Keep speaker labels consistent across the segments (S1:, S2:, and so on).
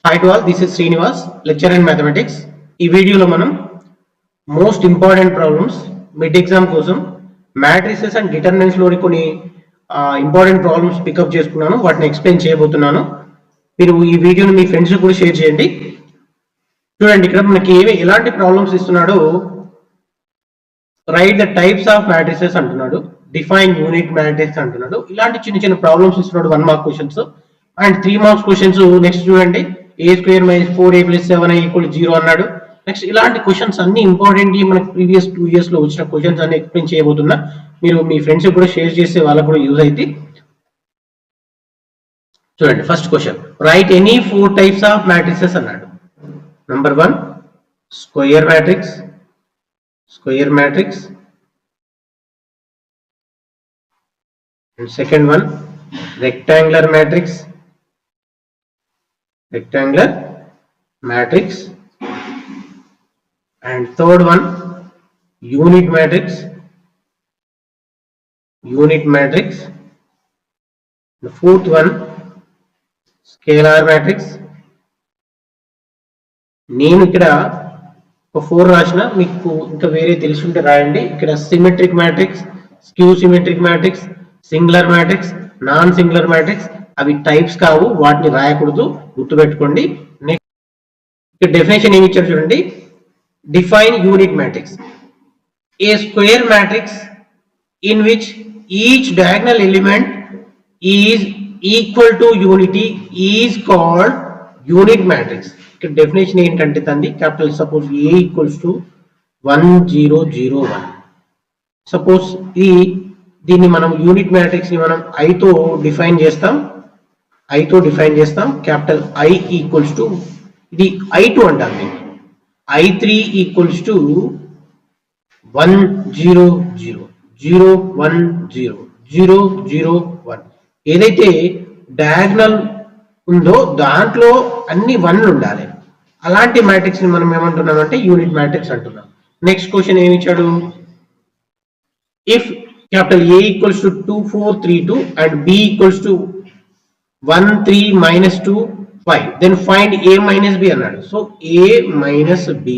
S1: Hi to all, this is Srinivas, lecturer in mathematics. ఈ వీడియోలో మనం most important problems mid exam కోసం matrices and determinants లోని కొన్ని ఇంపార్టెంట్ ప్రాబ్లమ్స్ పికప్ చేసుకున్నాను, వాటిని ఎక్స్ప్లెయిన్ చేయబోతున్నాను. మీరు ఈ వీడియోని మీ ఫ్రెండ్స్ కూడా షేర్ చేయండి. చూడండి, ఇక్కడ మనకి ఎలాంటి ప్రాబ్లమ్స్ ఇస్తున్నాడో, right the types of matrices అంటున్నాడు, డిఫైన్ యూనిట్ మ్యాట్రిక్స్ అంటున్నాడు. ఇలాంటి చిన్న చిన్న ప్రాబ్లమ్స్ ఇస్తున్నాడు, 1 mark questions and 3 marks questions. Next చూడండి, a square minus 4a plus 7i equal to 0 అన్నాడు. నెక్స్ట్ ఇలాంటి క్వశ్చన్స్ అన్ని ఇంపార్టెంట్, మనకి ప్రీవియస్ 2 years లో వచ్చిన క్వశ్చన్స్ అన్ని ఎక్స్ప్లెయిన్ చేయబోతున్నా. మీరు మీ ఫ్రెండ్స్ కూడా షేర్ చేస్తే వాళ్ళకు కూడా యూజ్ అయితే. చూడండి, first question, right any 4 types of matrices అన్నాడు. Number 1 square matrix, square matrix. And second one rectangular matrix, rectangular matrix, and third one unit matrix, unit matrix. The fourth one scalar matrix. నేను ఇక్కడ ఒక 4 రాసిన, మీకు ఇంకా వేరే తెలిసి ఉంటే రాయండి. ఇక్కడ symmetric matrix, skew symmetric matrix, singular matrix, non singular matrix. అవి టైప్స్ కావు, వాటిని రాయకూడదు, గుర్తుపెట్టుకోండి. నెక్స్ట్ డెఫినేషన్ ఏమి ఇచ్చారు చూడండి, define unit matrix. A square matrix in which each diagonal element is equal to unity is called unit matrix. ఇక్కడ definition ఏంటంటే తంది capital, suppose A equals to 1 0 0 1. Suppose దీన్ని మనం యూనిట్ మ్యాట్రిక్స్ ని మనం I తో డిఫైన్ చేస్తాం, క్యాపిటల్ I ఈక్వల్స్ టు, ఇది I2 అంటాం, I3 ఈక్వల్స్ టు 1 0 0 0 1 0 0 0 1. ఏదైతే డయాగ్నల్ ఉందో దాంట్లో అన్ని 1లు ఉండాలి. అలాంటి మ్యాట్రిక్స్ ని మనం ఏమంటున్నాం అంటే యూనిట్ మ్యాట్రిక్స్ అంటున్నాం. నెక్స్ట్ క్వశ్చన్ ఏమి ఇచ్చాడు, if capital A equals to 2 4 3 2 and B equals to 1 3 minus 2 5, then find A minus B అన్నాడు. So A minus B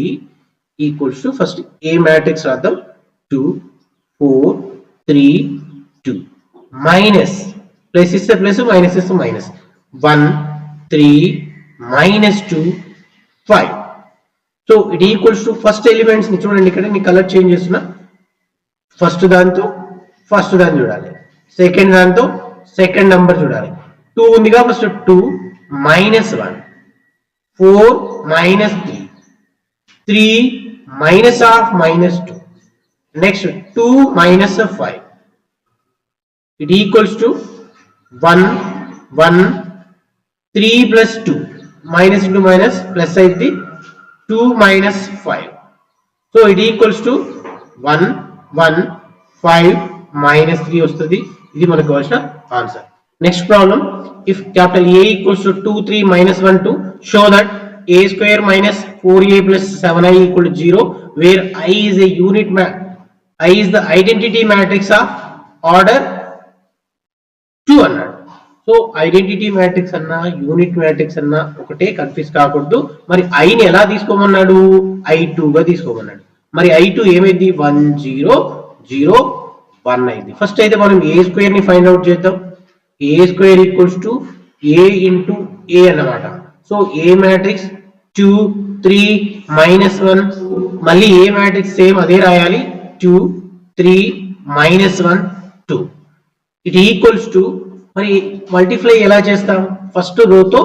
S1: equals to, first A matrix రాద్దాం, 2 4 3 2 minus, ప్లస్ ఇస్తే ప్లస్, మైనస్ ఇస్తే minus, 1 3 minus 2 5. So it equals to, first elements ని చూడండి, ఇక్కడ నీ colour change చేస్తున్నా. First దాంతో ఫస్ట్ దాన్ని చూడాలి, సెకండ్ దాంతో సెకండ్ నంబర్ చూడాలి. 2 ఉందిగా, first 2 minus 1 4 minus 3 3 minus of minus 2, next 2 minus 5. It equals to 1 1 3 plus 2, minus into minus plus అయితే 2 minus 5. So it equals to 1 1 5 minus 3 వస్తుంది. ఇది మనకు కావాల్సిన answer. Next problem, if capital A equals to 2 3 minus 1 2, show that A square minus 4a plus 7i equal to 0, where I is a unit I is the identity matrix of order 2 అన్నాడు. So identity matrix అన్నా unit matrix అన్నా ఒకటే, confuse కాకూడదు. మరి I ని ఎలా తీసుకోమన్నాడు, I2 గా తీసుకోమన్నాడు. మరి I2 ఏమైంది, 1 0 0 1 అయింది. ఫస్ట్ అయితే మనం A స్క్వేర్ ని ఫైండ్ అవుట్ చేద్దాం. A square equals to A into A అన్నమాట. సో A మ్యాట్రిక్స్ 2 3 మైనస్ 1, మళ్ళీ A మ్యాట్రిక్స్ సేమ్ అదే రాయాలి, 2 3 మైనస్ 1 2. ఇట్ ఈక్వల్స్ టు, మరి మల్టిప్లై ఎలా చేస్తాం, ఫస్ట్ రోతో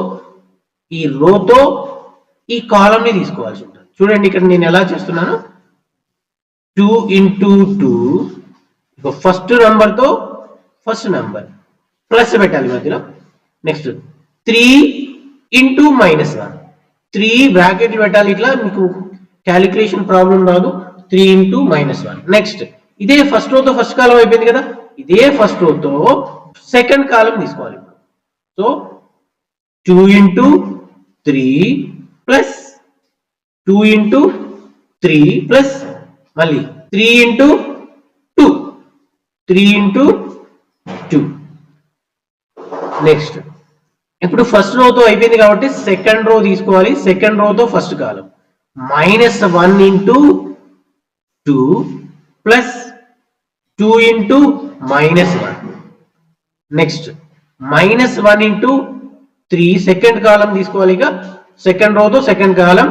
S1: ఈ కాలం ని తీసుకోవాల్సి ఉంటుంది. చూడండి, ఇక్కడ నేను ఎలా చేస్తున్నాను, 2 ఇంటూ 2, ఫస్ట్ నంబర్ తో ఫస్ట్ నంబర్ ప్లస్ పెట్టాలి మధ్యలో. నెక్స్ట్ 3 ఇంటూ మైనస్ 1, 3 బ్రాకెట్లు పెట్టాలి. ఇట్లా మీకు క్యాలిక్యులేషన్ ప్రాబ్లం రాదు. 3 ఇంటూ మైనస్ 1. నెక్స్ట్ ఇదే ఫస్ట్ రోతో ఫస్ట్ కాలం అయిపోయింది కదా, ఇదే ఫస్ట్ రోతో సెకండ్ కాలం తీసుకోవాలి. So 2 into 3 plus 2 into 3 plus మళ్ళీ 3 ఇంటూ 2, 3 ఇంటూ 2. నెక్స్ట్ ఇప్పుడు ఫస్ట్ రోతో అయిపోయింది కాబట్టి సెకండ్ రో తీసుకోవాలి. సెకండ్ రోతో first column -1 into 2 plus 2 into -1. Next -1 into 3 second column తీసుకోవాలి. ఇక సెకండ్ రోతో second column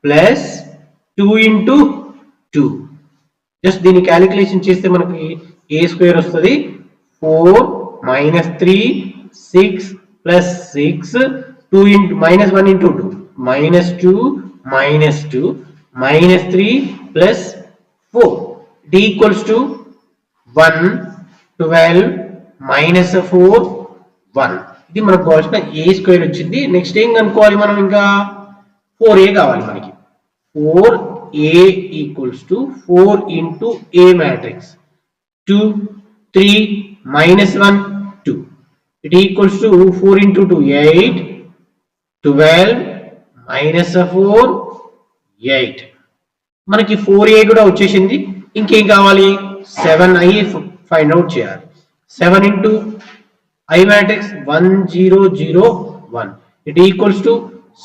S1: plus 2 into 2. Just దీన్ని క్యాలిక్యులేషన్ చేస్తే మనకి a స్క్వేర్ వస్తుంది. 4 -3 6 plus 6 2 into -1 into 2 -2 -2 -3 plus 4 d equals to 1 12 -4 1. ఇది మనకు కావాల్సిన a స్క్వేర్ వచ్చింది. నెక్స్ట్ ఏం కనుక్కోవాలి మనం? ఇంకా 4a కావాలి మనకి. 4a equals to 4 into a matrix 2 3 -1 2. It equals to 4 into 2 8 12 -4 8. మనకి 4a కూడా వచ్చేసింది. ఇంకేం కావాలి? 7i ఫైండ్ అవుట్ చేయాలి. 7 into I matrix 1 0 0 1. It equals to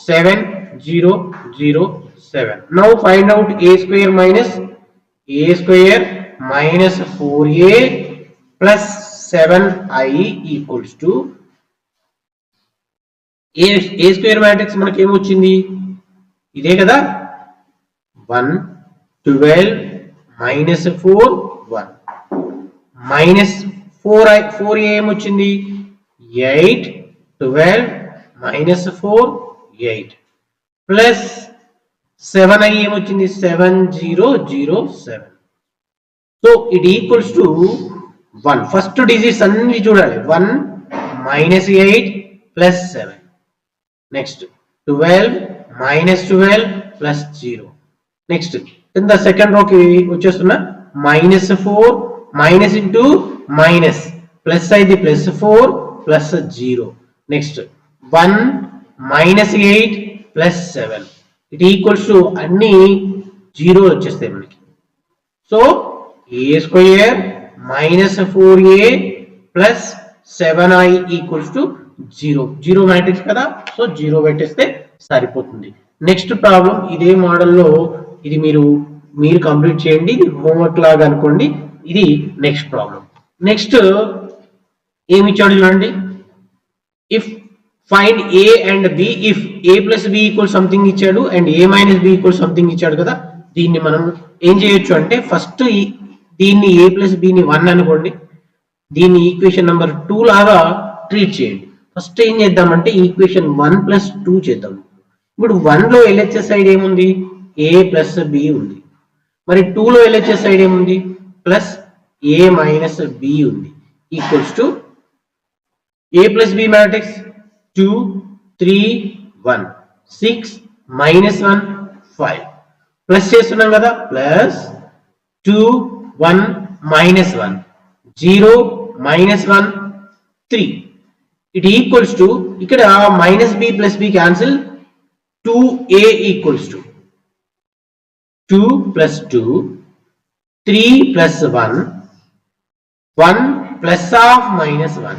S1: 7 0 0 7. Now find out a square minus 4a plus 7i equals to a square matrix మనకి ఏమొచ్చింది? ఇదే కదా, 1 12 -4 1 minus 4a ఏమొచ్చింది? 8 12 -4 8 ప్లస్ 7i ఏమొచ్చింది? 7 0 0 7. So it equals to 1. First digits అన్ని చూడాలి. 1 -8 plus 7. Next 12 -12 plus 0. Next కింద second రోకి వచ్చేస్తున్నా -4 మైనస్ ఇంటూ మైనస్ ప్లస్ అయితే plus 4 plus 0. Next 1 -8 plus 7. It equals to అన్ని 0 వచ్చేస్తాయి మనకి. So a square -4a plus 7i equals to 0. 0 matrix కదా, so 0 పెట్టేస్తే సరిపోతుంది. నెక్స్ట్ ప్రాబ్లం ఇదే మోడల్లో, ఇది మీరు కంప్లీట్ చేయండి. హోంవర్క్ లాగా అనుకోండి. ఇది నెక్స్ట్ ప్రాబ్లం. నెక్స్ట్ ఏమి ఇచ్చాడు చూడండి. If find a and b if a plus b equal something ఇచ్చాడు and a minus b equal something ఇచ్చాడు కదా. దీన్ని మనం ఏం చేయొచ్చు అంటే ఫస్ట్ దీన్ని a ప్లస్ b ని 1 అనుకోండి. దీన్ని ఈక్వేషన్ నెంబర్ 2 లాగా ట్రీట్ చేయండి. ఫస్ట్ ఏం చేద్దామంటే ఈక్వేషన్ 1 ప్లస్ 2 చేద్దాం. ఇప్పుడు 1 లో LHS సైడ్ ఏముంది? a ప్లస్ b ఉంది. మరి 2 లో LHS సైడ్ ఏముంది? ప్లస్ a మైనస్ b ఉంది. Equals to a plus b matrix 2 3 1 6 -1 5 plus చేస్తున్నాం కదా. ప్లస్ 2 1 -1 0 -1 3. ఇట్ ఈక్వల్స్ టు ఇక్కడ minus b plus b cancel 2a equals to 2 plus 2 3 plus 1 1 plus of -1.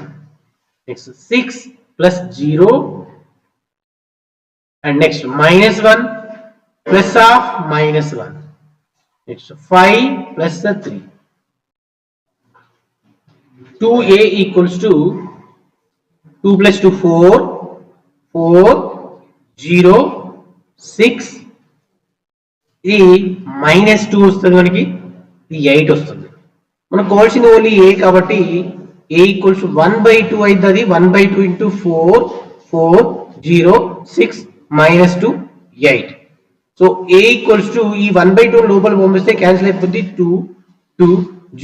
S1: Next 6 plus 0 and next -1 plus of -1. Next 5 plus 3. 2a equals to 2 plus 2 4 4 0 6. ఇది -2 వస్తుంది మనకి. ఇది 8 వస్తుంది. మనకు కావాల్సింది ఓన్లీ a కాబట్టి a ఈక్వల్స్ టు 1/2 అవుతుంది. 1/2 into 4 4 0 6 -2 8. So a equals to ఈ 1/2 లోపల పంపిస్తే క్యాన్సిల్ అయిపోతుంది. 2 2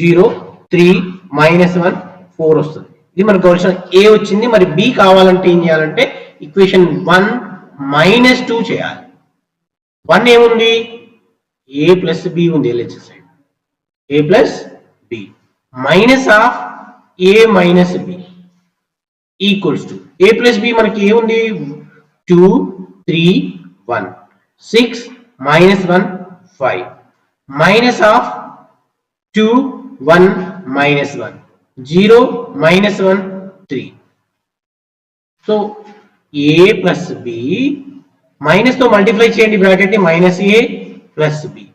S1: 0 3 -1 4 వస్తుంది. ఇది మనకు కావాల్సిన a వచ్చింది. మరి b కావాలంటే ఏం చేయాలంటే ఈక్వేషన్ 1 -2 చేయాలి. 1 ఏముంది? a ప్లస్ b ఉంది. LHS side a plus b minus of a minus b equals to a plus b మనకి ఏముంది? 2 3 1 6 -1 5 minus of 2 1 -1 0 -1 3. So a plus b minus తో మల్టిప్లై చేయండి బ్రాకెట్ ని minus a plus b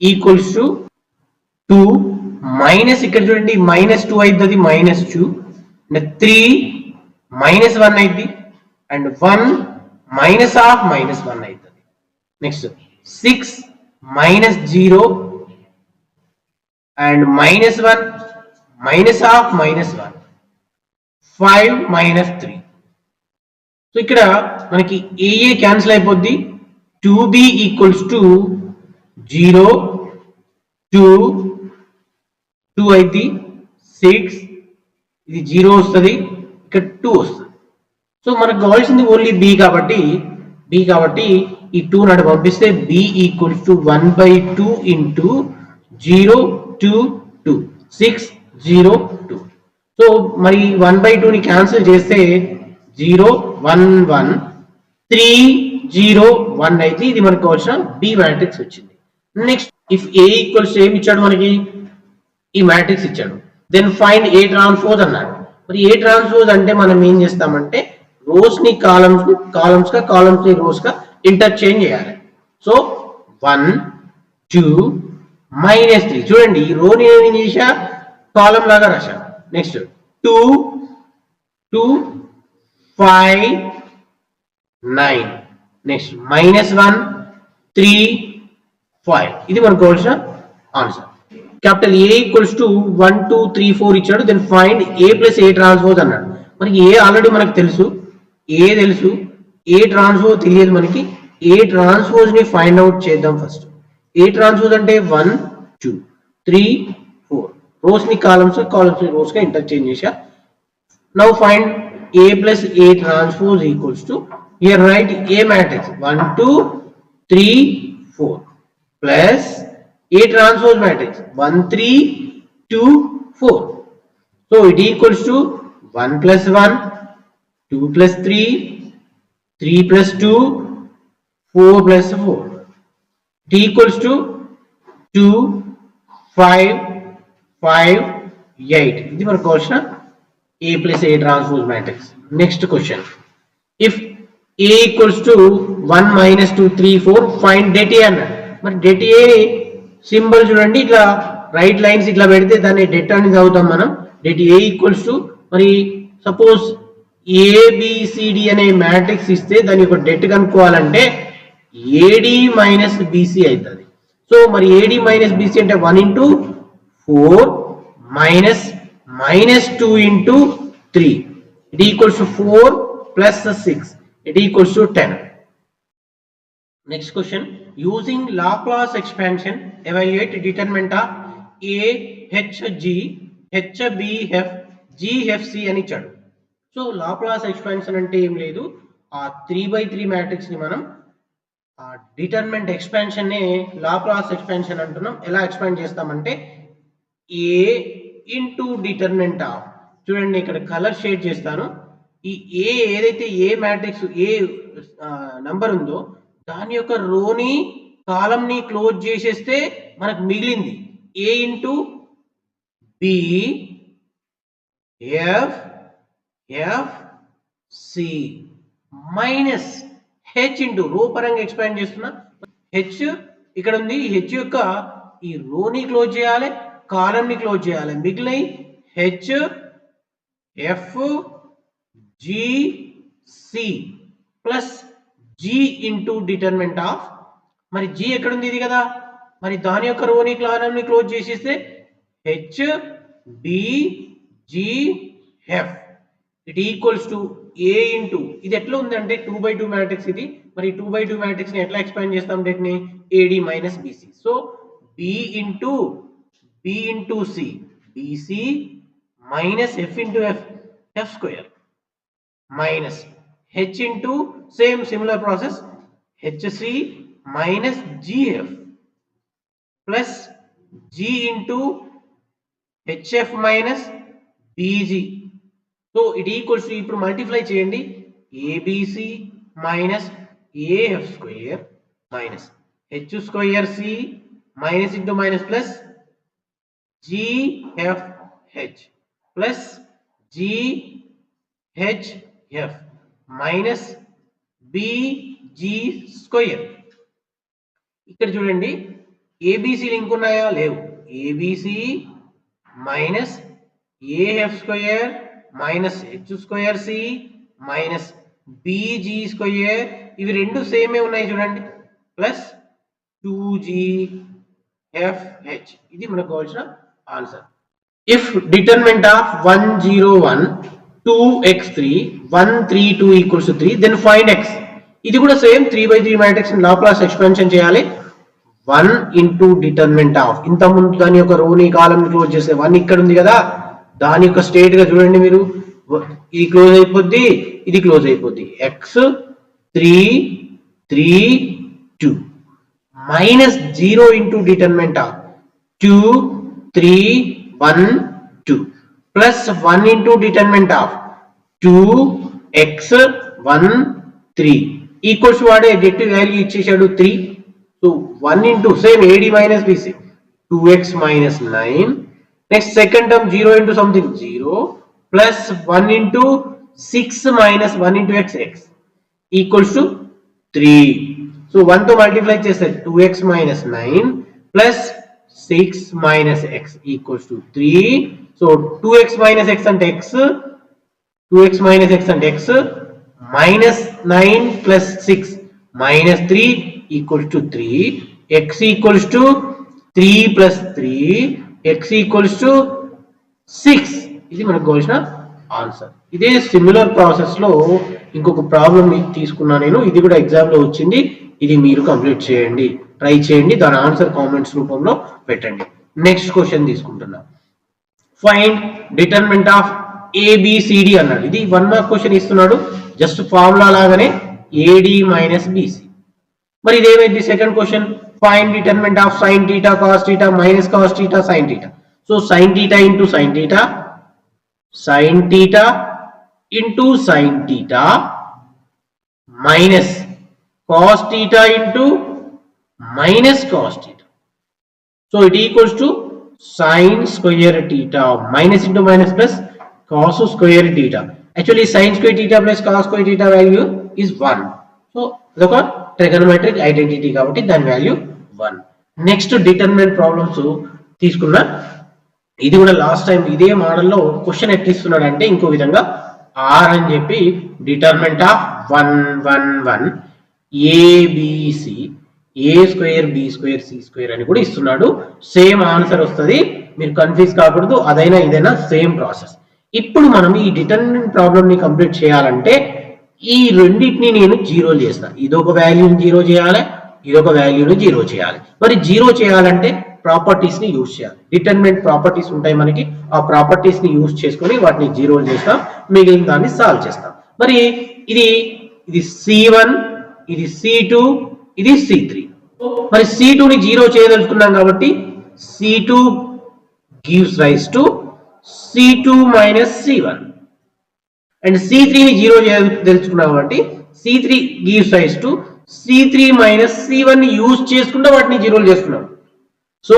S1: equals to 2 minus ఇక్కడ చూడండి -2 అవుతుంది -2 and 3 -1 అయింది and 1 minus of -1 అవుతుంది next 6 -0 and -1 minus of -1 5 -3 so ఇక్కడ మనకి ఏఏ క్యాన్సిల్ అయిపోద్ది 2b ఈక్వల్స్ టు 0 2 2 అయితే 6 ఇది 0 వస్తుంది ఇక్కడ 2 వస్తుంది సో మనకు కావాల్సింది ఓన్లీ బి కాబట్టి ఈ 2 నాడు పంపిస్తే b equals to 1/2 into 0 2 2 6 0 2 so మరి 1/2 ని క్యాన్సిల్ చేస్తే 0 1 1 3 0 1 అయితే ఇది మనకు కావాల్సిన బి మ్యాట్రిక్స్ వచ్చింది నెక్స్ట్ ఇఫ్ ఏ ఈక్వల్స్ ఏమి ఇచ్చాడు మనకి ఈ మ్యాట్రిక్స్ ఇచ్చాడు దెన్ ఫైండ్ ఏ ట్రాన్స్పోజ్ అన్నాడు మరి ఏ ట్రాన్స్పోజ్ అంటే మనం ఏం చేస్తామంటే రోస్ ని కాలమ్స్ ని రోస్ గా ఇంటర్చేంజ్ చేయాలి సో 1 2 -3 చూడండి ఈ రోని ఏం చేసా కాలం లాగా రాశా నెక్స్ట్ 2 2 5 9 నెక్స్ట్ -1 3 5 ఇది మనకు కావాల్సిన answer capital A equals to 1 2 3 4 ఇచ్చాడు then find A plus A transpose అన్నాడు మనకి ఏ ఆల్రెడీ మనకు తెలుసు ఏ ట్రాన్స్పోజ్ తెలియదు మనకి ఏ ట్రాన్స్పోజ్ ని ఫైండ్ అవుట్ చేద్దాం ఫస్ట్ ఏ ట్రాన్స్పోజ్ అంటే 1 2 3 4 రోస్ ని కాలమ్స్ ని రోస్ గా ఇంటర్చేంజ్ చేసా now find A plus A transpose equals to hear right A matrix 1 2 3 4 plus A transpose matrix 1 3 2 4 so it equals to 1 plus 1 2 plus 3 3 plus 2 4 plus 4 it equals to 2 5 5 8 ఇది మనకు కావాల్సిన A plus A transpose matrix next question if A equals to 1 minus 2 3 4 find det A అన్నాడు మరి det A symbol చూడండి ఇట్లా right lines ఇట్లా పెడితే దాన్ని డెట్ అని చదువుతాం మనం డెట్ ఏ ఈక్వల్స్ టు మరి సపోజ్ ఏబిసిడి అనే మ్యాట్రిక్స్ ఇస్తే దాని యొక్క డెట్ కనుక్కోవాలంటే ఏడి మైనస్ బిసి అవుతుంది సో మరి ఏడి మైనస్ బిసి అంటే 1 into 4 minus -2 into 3 it equals to 4 plus 6 it equals to 10 next question using Laplace expansion evaluate determinant of a h g h b f g f c అని ఇచ్చాడు so Laplace expansion అంటే ఏం లేదు ఆ 3/3 matrix ని మనం ఆ determinant expansion నే లాప్లాస్ ఎక్స్పాన్షన్ అంటున్నాం ఎలా ఎక్స్పాండ్ చేస్తామంటే a ఇంటూ డిటర్మినెంట్ ఆఫ్ చూడండి ఇక్కడ కలర్ షేడ్ చేస్తాను ఈ a ఏదైతే ఏ మ్యాట్రిక్స్ ఏ నంబర్ ఉందో దాని యొక్క రోని కాలం ని క్లోజ్ చేసేస్తే మనకు మిగిలింది A into B F F C minus H into row పరంగా ఎక్స్పాండ్ చేస్తున్నా హెచ్ ఇక్కడ ఉంది హెచ్ యొక్క ఈ రోని క్లోజ్ చేయాలి కాలం ని క్లోజ్ చేయాలి మిగిలిన h f g c plus g into determinant of మరి g ఎక్కడ ఉంది ఇది కదా మరి దాని యొక్క రోని కాలంని క్లోజ్ చేసేస్తే h b g f it equals to a into ఇది ఎట్లా ఉంది అంటే 2/2 మ్యాట్రిక్స్ ఇది మరి 2/2 మ్యాట్రిక్స్ ని ఎట్లా ఎక్స్పాండ్ చేస్తాం డెట్ ని ad minus bc so b into c bc minus f into f f square minus h into similar process hc minus gf plus g into hf minus bg so it equals to ఇప్పుడు multiply చేయండి abc minus af square minus h square c minus into minus plus gfh plus gh f minus bg square. ఇక్కడ చూడండి abc link ఉన్నాయా? లేవు. Abc minus af square minus h square c minus bg square, ఇవి రెండు సేమే ఉన్నాయి చూడండి, plus 2gfh. ఇది మనకు కావాల్సిన answer. If determinant of 101 2x3 132 equals 3 then find x. ఇది కూడా సేమ్ 3/3 మ్యాట్రిక్స్ లాప్లాస్ ఎక్స్పాన్షన్ చేయాలి. 1 ఇంటూ డిటర్మినెంట్ ఆఫ్, ఇంత ముందు దాని యొక్క రోని కాలం క్లోజ్ చేస్తే 1 ఇక్కడ ఉంది కదా, దాని యొక్క స్టేట్ గా చూడండి మీరు, ఇది క్లోజ్ అయిపోద్ది, ఇది క్లోజ్ అయిపోద్ది. x 3 3 2 minus 0 into determinant of 2 3 1 2 plus 1 into determinant of 2x 1 3 equals వాడే డెట్ వాల్యూ ఇచ్చేసాడు 3. So 1 into same AD minus BC 2x minus 9. Next second term 0 into something 0 plus 1 into 6 minus 1 into x equals to 3. So 1 తో multiply చేస్తే 2x minus 9 plus 6 minus x equals to 3. So 2x minus x అంటే x, 2x minus x అంటే x, minus 9 plus 6 minus 3 equals to 3. x equals to 3 plus 3, x equals to 6. ఇది మనకు కావాల్సిన answer. ఇదే similar process లో ఇంకొక problem తీసుకున్నా నేను, ఇది కూడా ఎగ్జామ్ లో వచ్చింది. ఇది మీరు కంప్లీట్ చేయండి, ట్రై చేయండి, దాని ఆన్సర్ కామెంట్స్ రూపంలో పెట్టండి. నెక్స్ట్ క్వశ్చన్ తీసుకుంటున్నా. ఫైండ్ డిటర్మినెంట్ ఆఫ్ ఏబిసిడి అన్నాడు. ఇది 1 మార్క్ క్వశ్చన్ ఇస్తున్నాడు, జస్ట్ ఫార్ములా లాగానే ఏడి మైనస్ బిసి. మరి ఇదేమైంది? Second question, find determinant of sine theta cos theta minus cos theta sine theta. So sine theta into sine theta, sine theta into sine theta minus cos theta into minus cos theta. So it equals to sin square theta, minus into minus plus cos square theta. Actually sin square theta plus cos square theta value is 1. So look at trigonometric identity kabatti dan value 1. Next determinant problems తీసుకున్నా. ఇది కూడా last time ఇదే model లో question ఎట్లా ఇస్తున్నాడు అంటే ఇంకో విధంగా r అని చెప్పి determinant of 1 1 1 ABC A square B square C square అని కూడా ఇస్తున్నాడు. సేమ్ ఆన్సర్ వస్తుంది, మీరు కన్ఫ్యూజ్ కాకూడదు. అదైనా ఇదైనా సేమ్ ప్రాసెస్. ఇప్పుడు మనం ఈ డిటర్మినెంట్ ప్రాబ్లమ్ ని కంప్లీట్ చేయాలంటే ఈ రెండింటిని నేను జీరోలు చేస్తాను. ఇదొక వాల్యూని జీరో చేయాలి, ఇదొక వాల్యూని జీరో చేయాలి. మరి జీరో చేయాలంటే ప్రాపర్టీస్ ని యూజ్ చేయాలి. డిటర్మినెంట్ ప్రాపర్టీస్ ఉంటాయి మనకి, ఆ ప్రాపర్టీస్ ని యూజ్ చేసుకొని వాటిని జీరోలు చేస్తాం, మిగిలిన దాన్ని సాల్వ్ చేస్తాం. మరి ఇది C1, ఇది C2, ఇది C3. మరి C2 ని జీరో చేయదలుచుకున్నాం కాబట్టి C2 gives rise to C2 minus C1 and C3 ని జీరో చేయదలుచుకున్నాం కాబట్టి C3 gives rise to C3 minus C1 ని యూజ్ చేసుకుంటే వాటిని జీరోలు చేస్తున్నాం. So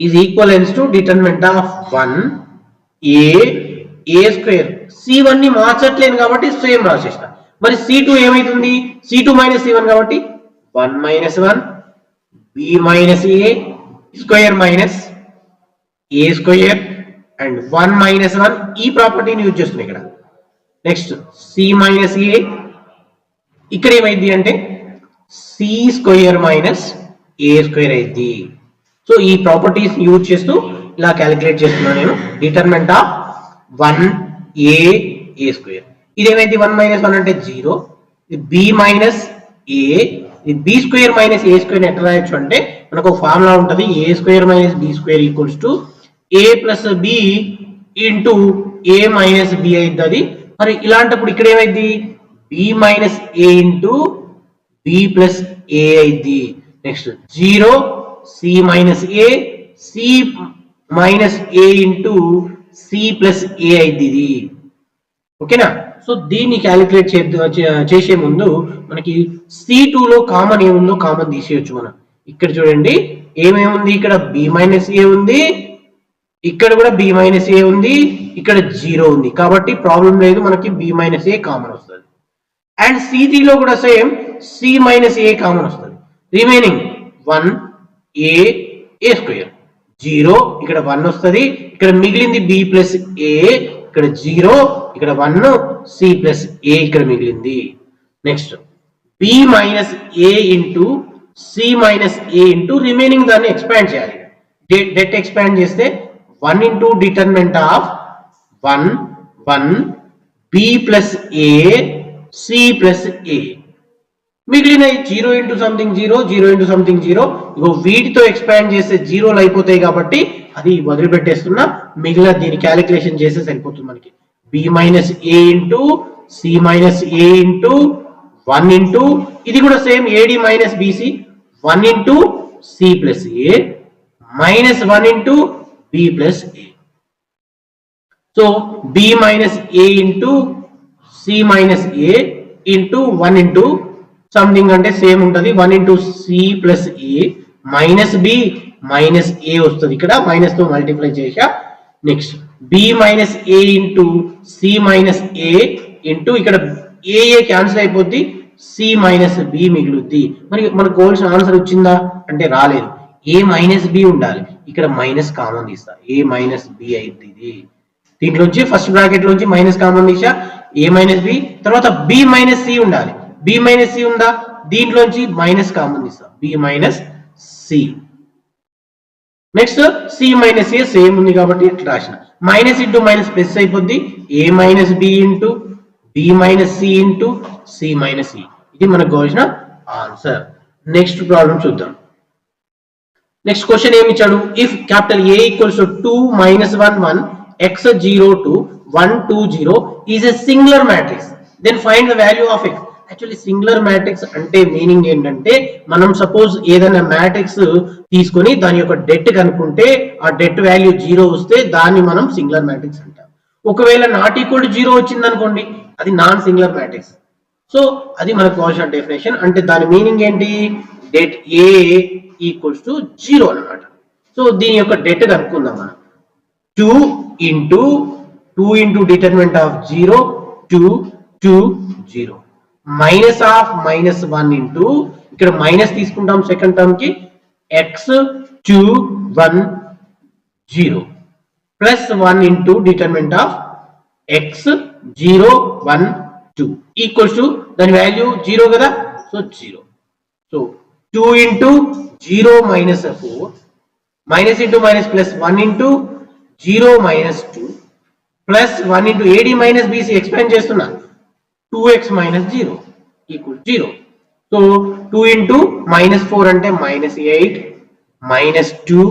S1: is equivalence to determinant of 1 A square. C1 ని మార్చట్లేను కాబట్టి సేమ్ రాసేస్తా. మరి C2 ఏమైతుంది? C2 మైనస్ C1 కాబట్టి 1 minus 1 B minus A square minus A square and 1 minus 1 ఈ ప్రాపర్టీని యూజ్ చేస్తున్నాం ఇక్కడ. నెక్స్ట్ C మైనస్ A, ఇక్కడ ఏమైంది అంటే C square minus A square అయింది. సో ఈ ప్రాపర్టీస్ యూజ్ చేస్తూ ఇలా క్యాలిక్యులేట్ చేస్తున్నాను నేను. డిటర్మినెంట్ ఆఫ్ 1 A స్క్వేర్, ఇదేమైంది 1 మైనస్ 1 అంటే 0, ఇది B మైనస్ A, ఇది B square minus A square ఎట్లా రాయొచ్చు అంటే మనకు ఒక ఫార్ములా ఉంటుంది, A square minus B square equals to A plus B into A minus B అవుతుంది. మరి ఇలాంటప్పుడు ఇక్కడ ఏమైంది? B minus A into B plus A అయింది. Next 0 C minus A, C minus A into C plus A అయింది ఇది. ఓకేనా? So దీన్ని క్యాలిక్యులేట్ చేసే ముందు మనకి C2 లో కామన్ ఏముందో కామన్ తీసేయచ్చు మనం. ఇక్కడ చూడండి ఏమేముంది, ఇక్కడ B మైనస్ A ఉంది, ఇక్కడ కూడా బి మైనస్ ఏ ఉంది, ఇక్కడ 0 ఉంది కాబట్టి ప్రాబ్లం లేదు, మనకి బి మైనస్ ఏ కామన్ వస్తుంది. అండ్ C3 లో కూడా same c minus a common వస్తుంది. రిమైనింగ్ 1 ఏ స్క్వేర్ 0, ఇక్కడ 1 వస్తుంది, ఇక్కడ మిగిలింది బి ప్లస్ ఏ, ఇక్కడ 0, ఇక్కడ 1, సి ప్లస్ ఏ ఇక్కడ మిగిలింది. Next B minus A into C minus A into remaining దాన్ని ఎక్స్పాండ్ చేయాలి. డెట్ ఎక్స్పాండ్ చేస్తే 1 into determinant of 1 1 B plus A C plus A, మిగిలిన 0 ఇంటూ సంథింగ్ 0 0 ఇంటూ సంథింగ్ 0, ఇగో వీటితో ఎక్స్పాండ్ చేస్తే 0లు అయిపోతాయి కాబట్టి అది వదిలిపెట్టేస్తున్నా, మిగిలిన దీని క్యాలిక్యులేషన్ చేస్తే సరిపోతుంది మనకి. B minus A into C minus A into 1 into ఇది కూడా same AD minus BC 1 into C plus A minus 1 into B plus A. So B minus A into C minus A into 1 into something అంటే same ఉంటుంది, 1 into C plus A minus B minus A వస్తుంది, ఇక్కడ minus తో multiply చేసా. Next B minus A into C minus A into ఇక్కడ ఏ cancel అయిపోద్ది, C minus B మిగులుద్ది. మరి మనకు కావాల్సిన ఆన్సర్ వచ్చిందా అంటే రాలేదు, ఏ మైనస్ బి ఉండాలి, ఇక్కడ మైనస్ కామన్ తీస్తా, ఏ మైనస్ బి అయింది. ఇది దీంట్లోంచి ఫస్ట్ బ్రాకెట్ లోంచి మైనస్ కామన్ తీసా, ఏ మైనస్ బి, తర్వాత బి మైనస్ సి ఉండాలి, బి మైనస్ సి ఉందా, దీంట్లోంచి మైనస్ కామన్ తీస్తా, B minus C. Next C minus A same ఉంది కాబట్టి ఇట్లా రాసిన, మైనస్ ఇంటూ మైనస్ ప్లస్ అయిపోద్ది, A minus B into B minus C into C minus ఈ. ఇది మనకు కావాల్సిన ఆన్సర్. నెక్స్ట్ ప్రాబ్లం చూద్దాం. నెక్స్ట్ క్వశ్చన్ ఏమి ఇచ్చాడు, if capital A equals to 2 minus 1 1 x 0 2 1 2 0 is a singular matrix, then find the value of x. Actually singular matrix అంటే meaning ఏంటంటే, మనం సపోజ్ ఏదైనా మ్యాట్రిక్స్ తీసుకొని దాని యొక్క డెట్ కనుక్కుంటే ఆ డెట్ వాల్యూ 0 వస్తే దాన్ని మనం సింగులర్ మ్యాట్రిక్స్ అంటాం. ఒకవేళ నాట్ ఈక్వల్ టు 0 వచ్చింది అనుకోండి, అది నాన్ సింగులర్ మ్యాట్రిక్స్. సో అది మనకు కావాల్సిన డెఫినేషన్. అంటే దాని మీనింగ్ ఏంటి, డెట్ ఏ ఈక్వల్స్ టు 0 అన్నమాట. సో దీని యొక్క డెట్ కనుక్కుందాం మనం. 2 into determinant of 0 2 2 0 minus of minus 1 into ఇక్కడ మైనస్ తీసుకుంటాం సెకండ్ టర్మ్ కి, x 2 1 0 plus 1 into determinant of x 0 1 2 equals to దాని వాల్యూ 0 కదా, so 0. So 2 into 0 minus 4 minus into minus plus 1 into 0 minus 2 plus 1 into AD minus BC expand చేస్తున్నా, 2x minus 0 equal 0. So 2 into minus 4 అంటే minus 8 minus 2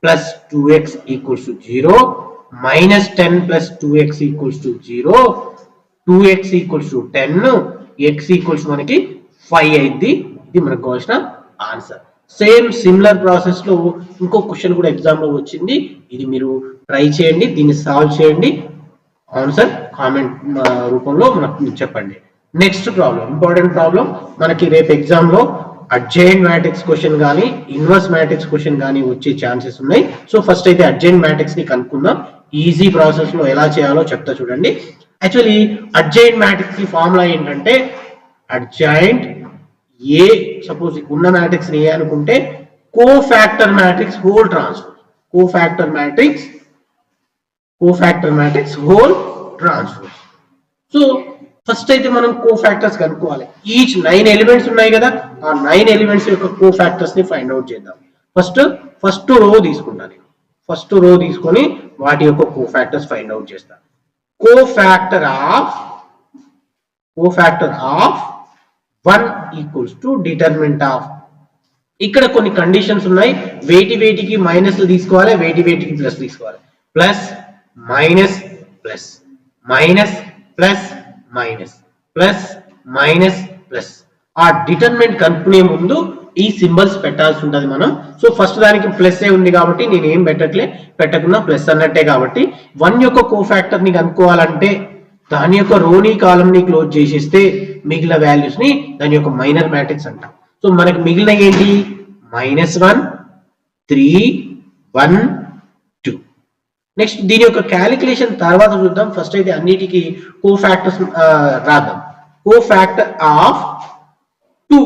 S1: plus 2x equals to 0 minus 10 plus 2x equals to 0 2x equals to 10 x equals మనకి 5 అయింది. ఇది మనకు కావాల్సిన answer. Same similar process లో ఇంకో question కూడా ఎగ్జామ్ లో వచ్చింది, ఇది మీరు ట్రై చేయండి, దీన్ని సాల్వ్ చేయండి, ఆన్సర్ కామెంట్ రూపంలో మనకు చెప్పండి. నెక్స్ట్ ప్రాబ్లం, ఇంపార్టెంట్ ప్రాబ్లం, మనకి రేపు ఎగ్జామ్ లో అడ్జాయింట్ మ్యాట్రిక్స్ క్వశ్చన్ కానీ ఇన్వర్స్ మ్యాట్రిక్స్ క్వశ్చన్ కానీ వచ్చే ఛాన్సెస్ ఉన్నాయి. సో ఫస్ట్ అయితే అడ్జాయింట్ మ్యాట్రిక్స్ ని కనుక్కుందాం, ఈజీ ప్రాసెస్ లో ఎలా చేయాలో చెప్తా చూడండి. యాక్చువల్లీ అడ్జాయింట్ మ్యాట్రిక్స్ కి ఫార్ములా ఏంటంటే, అడ్జాయింట్ ఏ సపోజ్ ఉన్న మ్యాట్రిక్స్ ఏ అనుకుంటే cofactor matrix whole transfer, cofactor matrix whole transfer. So first అయితే మనం కోఫాక్టర్స్ కనుక్కోవాలి. ఈచ్ 9 ఎలిమెంట్స్ ఉన్నాయి కదా, ఆ 9 ఎలిమెంట్స్ యొక్క కోఫాక్టర్స్ ని ఫైండ్ అవుట్ చేద్దాం. ఫస్ట్ రో తీసుకుంటాను, ఫస్ట్ రో తీసుకొని వాటి యొక్క కోఫాక్టర్స్ ఫైండ్ అవుట్ చేస్తాను. Cofactor of 1 equals to determinant of, ఇక్కడ కొన్ని కండిషన్స్ ఉన్నాయి, వేటికి మైనస్ తీసుకోవాలి, వేటికి ప్లస్ తీసుకోవాలి. Plus minus plus minus plus minus plus minus plus. ఆ డిటర్మినెంట్ కనుక్కునే ముందు ఈ సింబల్స్ పెట్టాల్సి ఉంటుంది మనం. సో ఫస్ట్ దానికి ప్లస్ ఏ ఉంది కాబట్టి నేను ఏం పెట్టకున్నా ప్లస్ అన్నట్టే. కాబట్టి 1 యొక్క కోఫాక్టర్ ని కనుక్కోవాలంటే దాని యొక్క రోని కాలం ని క్లోజ్ చేసేస్తే మిగిలిన వాల్యూస్ ని దాని యొక్క మైనర్ మ్యాట్రిక్స్ అంటాం. సో మనకి మిగిలిన ఏంటి, -1 3 1 2. నెక్స్ట్ దీని యొక్క క్యాలిక్యులేషన్ తర్వాత చూద్దాం. ఫస్ట్ అయితే అన్నిటికీ కోఫాక్టర్స్ రాద్దాం. కోఫాక్టర్ ఆఫ్ 2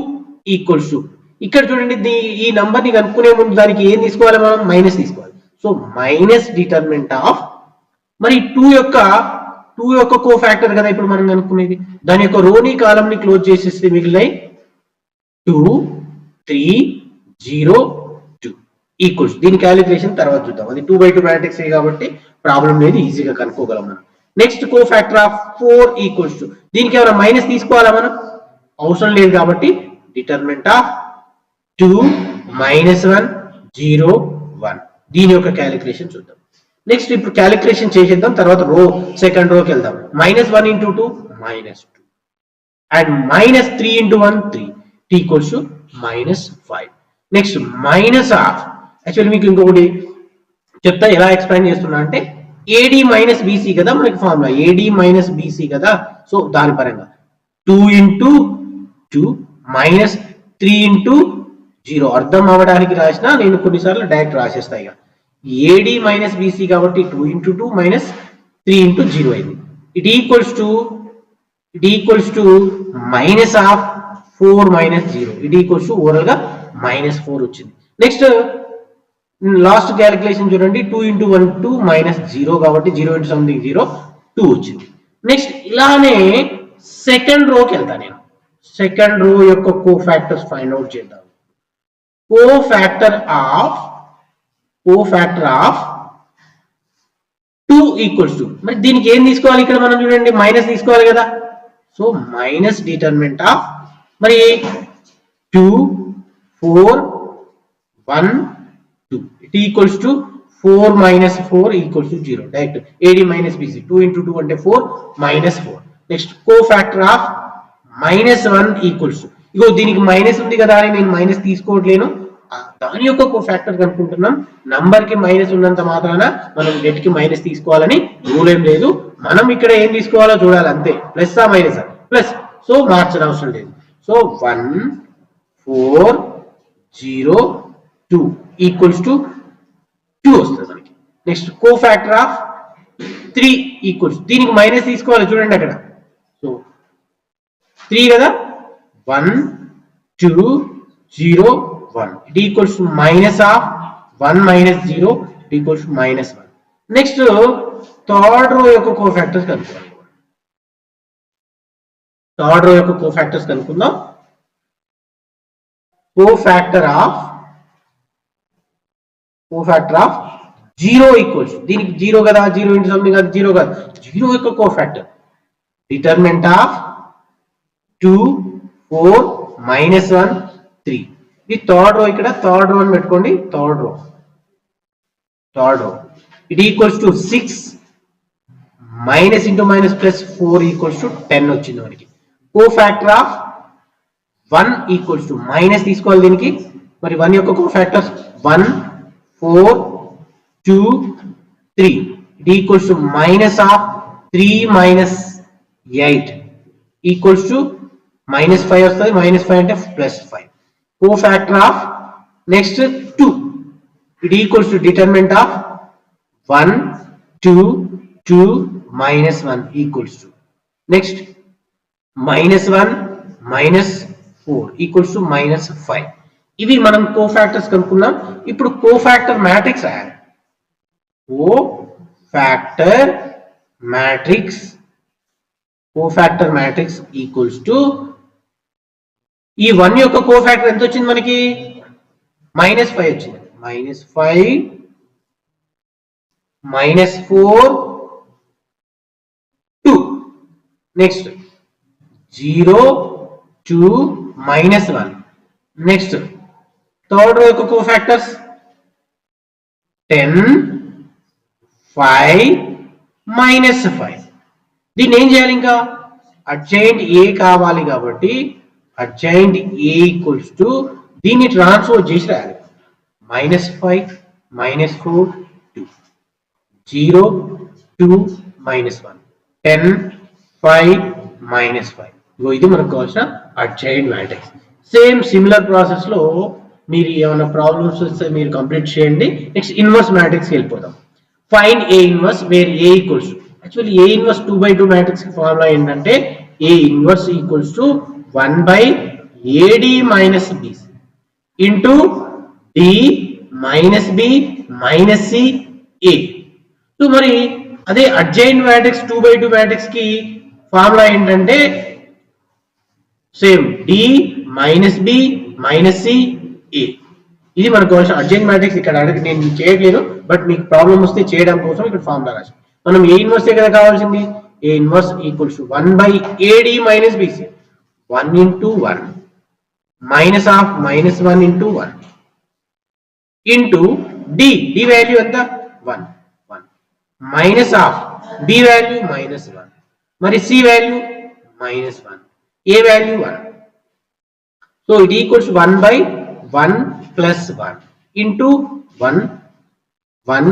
S1: ఈక్వల్స్ టు, ఇక్కడ చూడండి ఈ నంబర్ ని కనుక్కునే ముందు దానికి ఏం తీసుకోవాలి, మనం మైనస్ తీసుకోవాలి. సో మైనస్ డిటర్మినెంట్ ఆఫ్, మరి 2 యొక్క కోఫాక్టర్ కదా ఇప్పుడు మనం కనుక్కునేది, దాని యొక్క రోని కాలం ని క్లోజ్ చేసేస్తే మిగిలినాయి 2 3 0 2 ఈక్వల్స్. దీని క్యాలిక్యులేషన్ తర్వాత చూద్దాం. అది 2/2 మ్యాట్రిక్స్ కాబట్టి ప్రాబ్లం లేదు, ఈజీగా కనుక్కోగలం మనం. Next cofactor of 4 equals to, దీనికి ఏమైనా మైనస్ తీసుకోవాలా మనం, అవసరం లేదు కాబట్టి డిటర్మినెంట్ ఆఫ్ 2 -1 0 1. దీని యొక్క క్యాలిక్యులేషన్ చూద్దాం. నెక్స్ట్ ఇప్పుడు క్యాలిక్యులేషన్ చేసేద్దాం, తర్వాత సెకండ్ రోకి వెళ్దాం. -1 × 2 -2 and -3 × 1 3 equals to -5. Next minus of, actually మీకు ఇంకొకటి చెప్తా ఎలా ఎక్స్ప్లెయిన్ చేస్తున్నా అంటే, AD - BC కదా మనకి ఫార్ములా, AD - BC కదా. సో దాని పరంగా 2 × 2 -3 × 0 అర్థం అవ్వడానికి రాసినా, నేను కొన్నిసార్లు డైరెక్ట్ రాసేస్తా. ఇక AD - BC కాబట్టి 2 × 2 -3 × 0 అయింది. It equals to minus of 4 - 0. It equals to overall గా -4 వచ్చింది. నెక్స్ట్ లాస్ట్ క్యాలిక్యులేషన్ చూడండి, 2 × 1 2 -0 కాబట్టి 0 × something 0 2 వచ్చింది. నెక్స్ట్ ఇలానే సెకండ్ రోకి వెళ్తా నేను. సెకండ్ రో యొక్క కోఫాక్టర్స్ ఫైండ్ అవుట్ చేద్దాం. కోఫాక్టర్ ఆఫ్ 2 ఈక్వల్స్ టు, మరి దీనికి ఏం తీసుకోవాలి, ఇక్కడ మనం చూడండి మైనస్ తీసుకోవాలి కదా. సో మైనస్ డిటర్మినెంట్ ఆఫ్, మరి 2 4 1 2 it equals to 4 - 4 equals to 0. Direct AD - BC 2 × 2 అంటే 4 -4. Next cofactor of -1 equals to, ఇగో దీనికి మైనస్ ఉంది కదా అని నేను మైనస్ తీసుకోవట్లేను, దాని యొక్క కోఫాక్టర్ కనుక్కుంటున్నాం. నంబర్ కి మైనస్ ఉన్నంత మాత్రాన మనం డెట్ కి మైనస్ తీసుకోవాలని రూల్ ఏం లేదు. మనం ఇక్కడ ఏం తీసుకోవాలో చూడాలి అంతే, ప్లస్ ఆ మైనస్ ప్లస్. సో మార్చడం అవసరం లేదు. సో 1 4 0 2 ఈక్వల్స్ టు 2 వస్తుంది మనకి. నెక్స్ట్ కోఫాక్టర్ ఆఫ్ 3 ఈక్వల్స్, దీనికి మైనస్ తీసుకోవాలి చూడండి అక్కడ. సో 3 కదా, 1 2 0 1 it equals to minus of 1 minus 0 it equals to minus 1. Next third row యొక్క కోఫాక్టర్స్ కనుక్కుందాం. థర్డ్ రో యొక్క కోఫాక్టర్స్ కనుక్కుందాం. కోఫాక్టర్ ఆఫ్ 0 ఈక్వల్స్, దీనికి 0 కదా, 0 × something కదా, 0 కదా, 0 యొక్క కోఫాక్టర్ డిటర్మినెంట్ ఆఫ్ 2 4 -1 3. ఈ థర్డ్ రో, ఇక్కడ థర్డ్ రో అని పెట్టుకోండి. Third row it equals to 6 minus into minus plus 4 equals to 10 వచ్చింది మనకి. Cofactor of 1 equals to, minus తీసుకోవాలి దీనికి, మరి 1 యొక్క cofactors 1 4 2 3 it equals to minus of 3 - 8 equals to -5 వస్తుంది. -5 అంటే +5. Cofactor of next 2 it equals to determinant of 1 2 2 -1 equals to, next -1 -4 equals to -5. ఇవి మనం కోఫాక్టర్స్ కనుక్కున్నాం. ఇప్పుడు కోఫాక్టర్ మ్యాట్రిక్స్ రాయాలి. కోఫాక్టర్ మ్యాట్రిక్స్ ఈక్వల్స్ టు, ఈ 1 యొక్క కోఫాక్టర్ ఎంత వచ్చింది మనకి, -5 వచ్చింది. -5 -4 2. నెక్స్ట్ 0 2 -1. నెక్స్ట్ థర్డ్ రో యొక్క కోఫాక్టర్స్ 10 5 -5. దీన్ని ఏం చేయాలి, ఇంకా అడ్జాయింట్ ఏ కావాలి కాబట్టి adjoint A ఈక్వల్స్ టు, దీన్ని ట్రాన్స్ఫర్ చేసి రాయాలి. -5 -4 2 0 2 -1 10 5 -5. ఇది మనకు కావాల్సిన adjoint matrix. Same similar process లో మీరు ఏమైనా ప్రాబ్లమ్స్ వస్తే మీరు కంప్లీట్ చేయండి. నెక్స్ట్ ఇన్వర్స్ మ్యాట్రిక్స్కి వెళ్ళిపోదాం. find A inverse where A equals to, actually A inverse 2 by 2 matrix formula ఏంటంటే A inverse equals to 1 by AD minus BC into D minus B minus C A. So మరి అదే adjoint matrix 2 by 2 matrix కి formula ఏంటంటే same D minus B minus C A. ఇది మనకు adjoint matrix ఇక్కడ నేను చేయట్లేదు, బట్ మీకు ప్రాబ్లం వస్తే చేయడం కోసం ఇక్కడ ఫార్ములా రాసి మనం ఏ ఇన్వర్స్ కదా కావాల్సింది. ఏ inverse equals to 1 by AD minus BC 1 into 1 minus of minus 1 into 1 into D value ఎంత 1 1 minus of B value minus 1 మరి C value minus 1 A value 1. So it equals 1 by 1 plus 1 into 1 1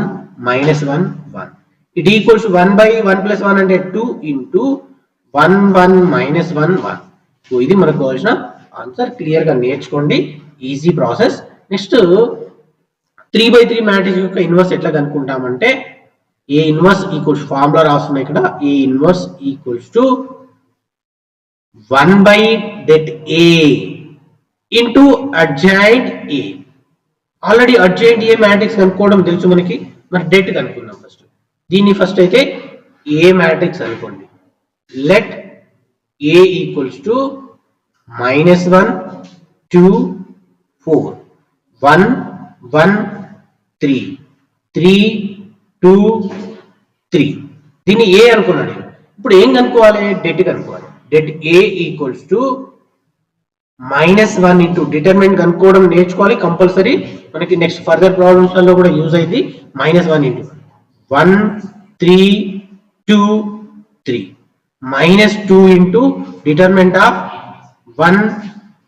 S1: minus 1 1. It equals 1 by 1 plus 1 అంటే 2 into 1 1 minus 1 1. So ఇది మనకు కావాల్సిన answer. Clear గా నేర్చుకోండి, easy process. Next 3 by 3 matrix యొక్క inverse ఎట్లా కనుక్కుంటామంటే ఏ inverse equals formula రాస్తున్నాయి ఇక్కడ. ఏ inverse equals to 1 by det A into adjoint A. Already adjoint A matrix కనుక్కోవడం తెలుసు మనకి, మరి డెట్ కనుక్కుందాం ఫస్ట్. దీన్ని ఫస్ట్ అయితే ఏ మ్యాట్రిక్స్ అనుకోండి. Let A equals to -1 2 4 1 1 3 3 2 3. దీన్ని ఏ అనుకున్నాను. ఇప్పుడు ఏం కనుక్కోవాలి, డెట్ కనుక్కోవాలి. Det A equals to -1 into determinant కనుక్కోవడం నేర్చుకోవాలి కంపల్సరీ. మనకి నెక్స్ట్ ఫర్దర్ ప్రాబ్లమ్స్ లో కూడా యూజ్ అయింది. -1 into 1 3 2 3 -2 into determinant of 1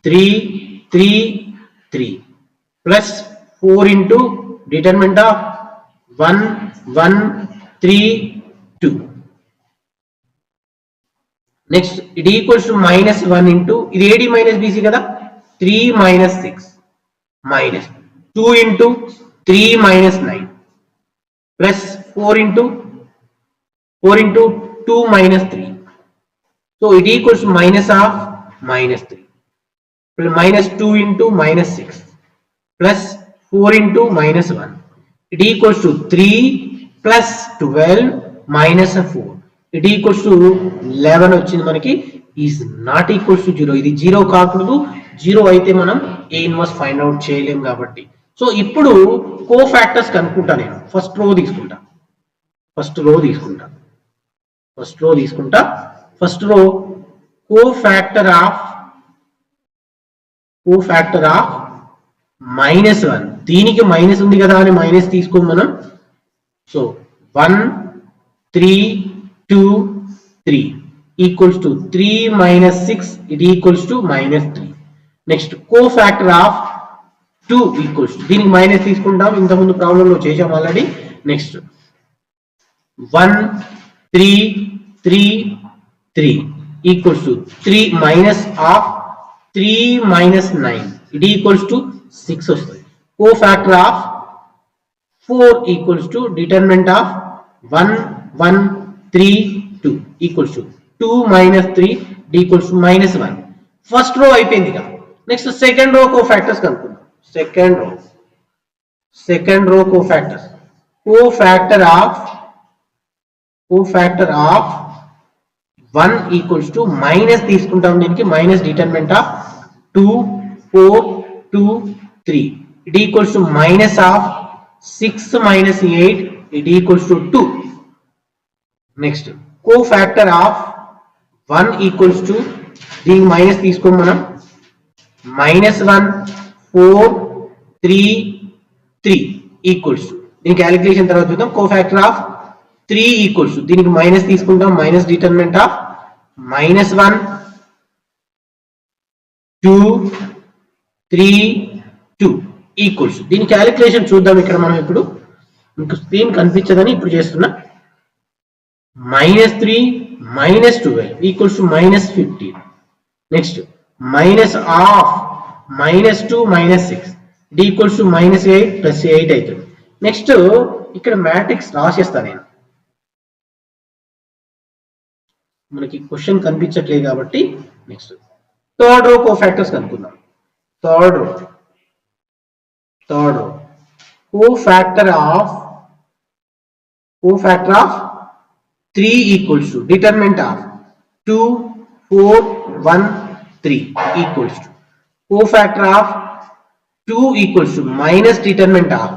S1: 3 3 3 plus 4 into determinant of 1 1 3 2. Next it equals to -1 into ఇది AD minus BC కదా 3 minus 6 minus 2 into 3 minus 9 plus 4 into 2 minus 3. So it equals to -3 -2 into -6 plus 4 into -1. It equals to 3 plus 12 minus 4. It equals to 11 వచ్చింది మనకి. Is not equals to 0. ఇది 0 కాకూడదు. 0 అయితే మనం ఏ inverse find out చేయలేం కాబట్టి. So ఇప్పుడు కో ఫ్యాక్టర్స్ కనుక్కుంటా. నేను ఫస్ట్ రో తీసుకుంటా. First row co factor of -1. దీనికి మైనస్ ఉంది కదా అని మైనస్ తీసుకోం మనం. So 1 3 2 3 equals to 3 minus 6, it equals to -3. Next cofactor of 2 equals to దీనికి మైనస్ తీసుకుంటాం, ఇంతకుముందు ప్రాబ్లంలో చేసాం already. Next 1 3 3 3 equals to 3 minus of 3 minus 9, it equals to 6 వస్తుంది. Cofactor of 4 equals to determinant of 1 1 3 2 equals to 2 minus 3 equals to -1. First row అయిపోయింది కదా. Next second row cofactors కనుక్కుందాం. Second row cofactors. Cofactor of 1 equals to minus తీసుకుంటాం, దీనికి minus determinant of 2 4 2 3, it equals to minus of 6 minus 8, it equals to 2. Next cofactor of 1 equals to దీనికి minus తీసుకోం మనం, -1 4 3 3 equals to దీని calculation తర్వాత చూద్దాం. Cofactor of 3 equals to దీనికి minus తీసుకుంటాం, minus determinant of -1 2 3 2 equals to దీని calculation చూద్దాం. ఇక్కడ మనం ఇప్పుడు మీకు స్క్రీన్ కనిపించదని ఇప్పుడు చేస్తున్నా. -3 -12 equals to -15. Next minus of -2 -6, it equals to -8 plus 8 అవుతుంది. నెక్స్ట్ ఇక్కడ మ్యాట్రిక్స్ రాసేస్తా నేను, మనకి క్వశ్చన్ కనిపించట్లేదు కాబట్టి. నెక్స్ట్ థర్డ్ రో కోఫాక్టర్స్ కనుక్కుందాం. Third row cofactor of 3 equals to determinant of 2, 4, 1, 3 equals to cofactor of 2 equals to minus determinant of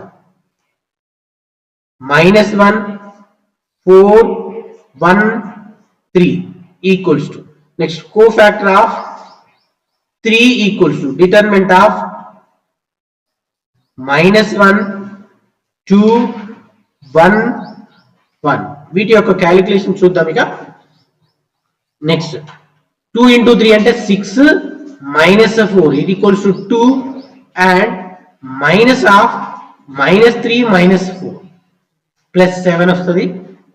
S1: -1, 4, 1, 3 equals to, next cofactor of 3 equals to determinant of -1, 2, 1, 1. వీటి యొక్క calculation చూద్దాం ఇక. Next 2 into 3 అంటే 6 minus 4 it equals to 2 and minus of -3 minus 4 plus 7 వస్తుంది.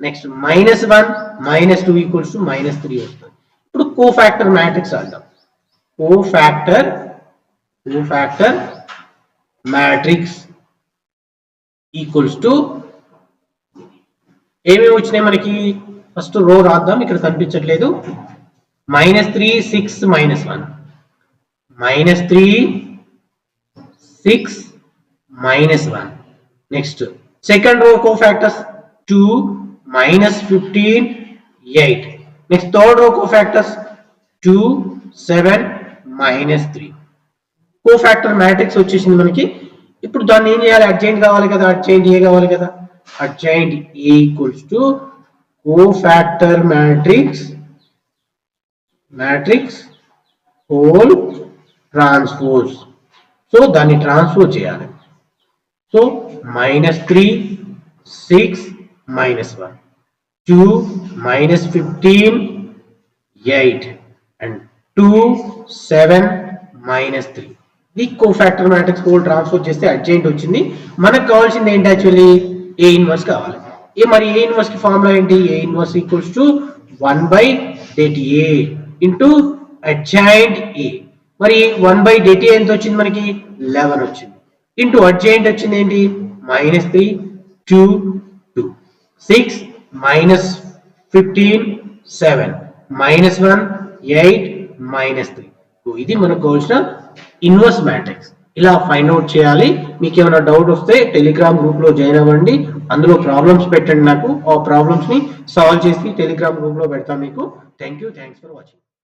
S1: Next -1 minus 2 equals to -3 వస్తుంది. ఇప్పుడు cofactor matrix అంటాం. Cofactor matrix equals to ఏమేమి వచ్చినాయి మనకి, ఫస్ట్ రో రాద్దాం, ఇక్కడ కనిపించట్లేదు. -3 6 -1 -3 6 -1. Next second row cofactors 2 -15 8. Next third row cofactors 2 7 -3. Cofactor matrix వచ్చేసింది మనకి. ఇప్పుడు దాన్ని ఏం చేయాలి, అడ్జాయింట్ కావాలి కదా, అడ్జాయింట్ ఏ కావాలి కదా. Adjoint A equals to cofactor matrix whole transpose. So దాన్ని ట్రాన్స్పోజ్ చేయాలి. So -3 6 -1 2 -15 8 and 2 7 -3. The cofactor matrix whole transpose చేస్తే అడ్జాయింట్ వచ్చింది. మనకు కావాల్సింది ఏంటి, యాక్చువల్లీ ఏ ఇన్వర్స్ కావాలి. మరి ఏ ఇన్వర్స్ కి ఫార్ములా ఏంటి, ఏ inverse equals to 1/det into adjoint ఏ. మరి 1/det ఎంత వచ్చింది మనకి, 11 వచ్చింది. ఇంటూ అడ్జాయింట్ వచ్చింది ఏంటి, -3 2 2 6 -15 7 -1 8 -3. ఇది మనకు కావాల్సిన ఇన్వర్స్ మ్యాట్రిక్స్. ఇలా ఫైండ్ అవుట్ చేయాలి. మీకు ఏమైనా డౌట్ వస్తే టెలిగ్రామ్ గ్రూప్ లో జాయిన్ అవ్వండి, అందులో ప్రాబ్లమ్స్ పెట్టండి నాకు. ఆ ప్రాబ్లమ్స్ ని సాల్వ్ చేసి టెలిగ్రామ్ గ్రూప్ లో పెడతాను మీకు. Thanks for watching.